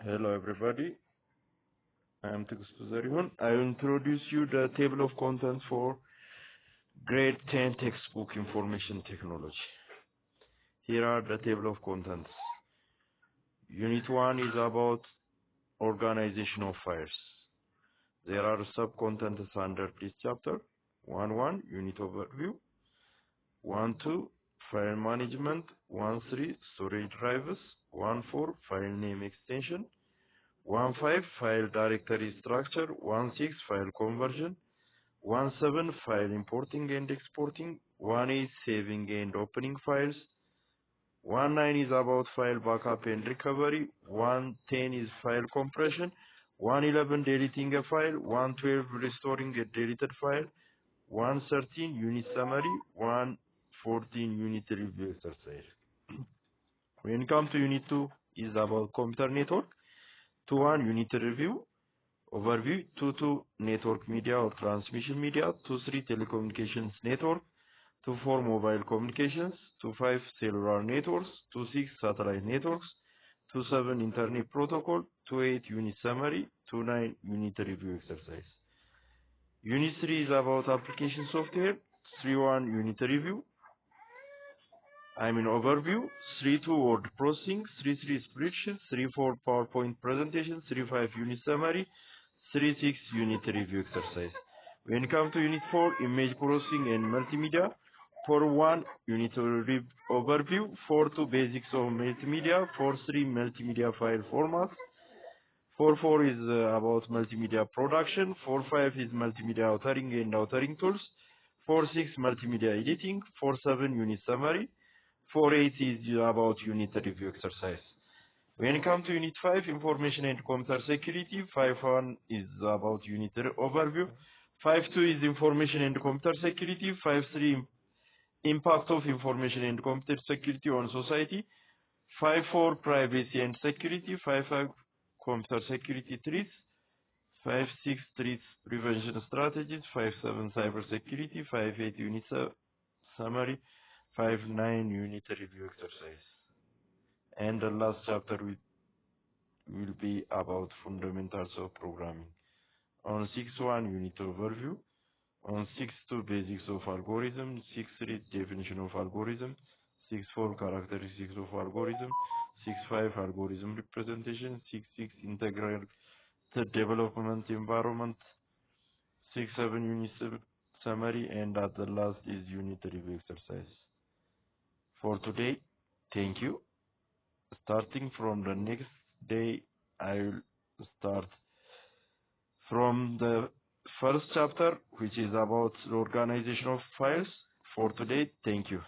Hello everybody, I am Tıkıstı Zarihan. I will introduce you the table of contents for grade 10 textbook information technology. Here are the table of contents. Unit 1 is about organization of files. There are sub-contents under this chapter. 1.1 unit overview, 1.2 file management, 1.3 storage drivers, 1.4 file name extension, 1.5 file directory structure, 1.6 file conversion, 1.7 file importing and exporting, 1.8 saving and opening files, 1.9 is about file backup and recovery, 1.10 is file compression, 1.11 deleting a file, 1.12 restoring a deleted file, 1.13 unit summary, 1.14 unit review exercise. When it comes to unit 2 is about computer network, 2.1 unit review, overview, 2.2 network media or transmission media, 2.3 telecommunications network, 2.4 mobile communications, 2.5 cellular networks, 2.6 satellite networks, 2.7 internet protocol, 2.8 unit summary, 2.9 unit review exercise. Unit 3 is about application software, 3.1 unit review, overview, 3.2 word processing, 3.3 spreadsheet, 3.4 PowerPoint presentation, 3.5 unit summary, 3.6 unit review exercise. When it comes to unit 4, image processing and multimedia, 4.1 unit overview, 4.2 basics of multimedia, 4.3 multimedia file formats, 4.4 is about multimedia production, 4.5 is multimedia authoring and authoring tools, 4.6 multimedia editing, 4.7 unit summary, 4.8 is about unit review exercise. When it comes to Unit 5, Information and Computer Security, 5.1 is about unit overview, 5.2 is Information and Computer Security, 5.3 Impact of Information and Computer Security on Society, 5.4 Privacy and Security, 5.5 Computer Security Threats, 5.6 Threats Prevention Strategies, 5.7 Cyber Security, 5.8 Unit Summary, 5.9 Unit Review Exercise. And the last chapter will be about fundamentals of programming. On 6.1 unit overview, on 6.2 basics of algorithm, 6.3 definition of algorithm, 6.4 characteristics of algorithm, 6.5 algorithm representation, 6.6 integral development environment, 6.7 unit summary, and at the last is unit review exercise. For today, thank you. Starting from the next day, I will start from the first chapter, which is about the organization of files. For today, thank you.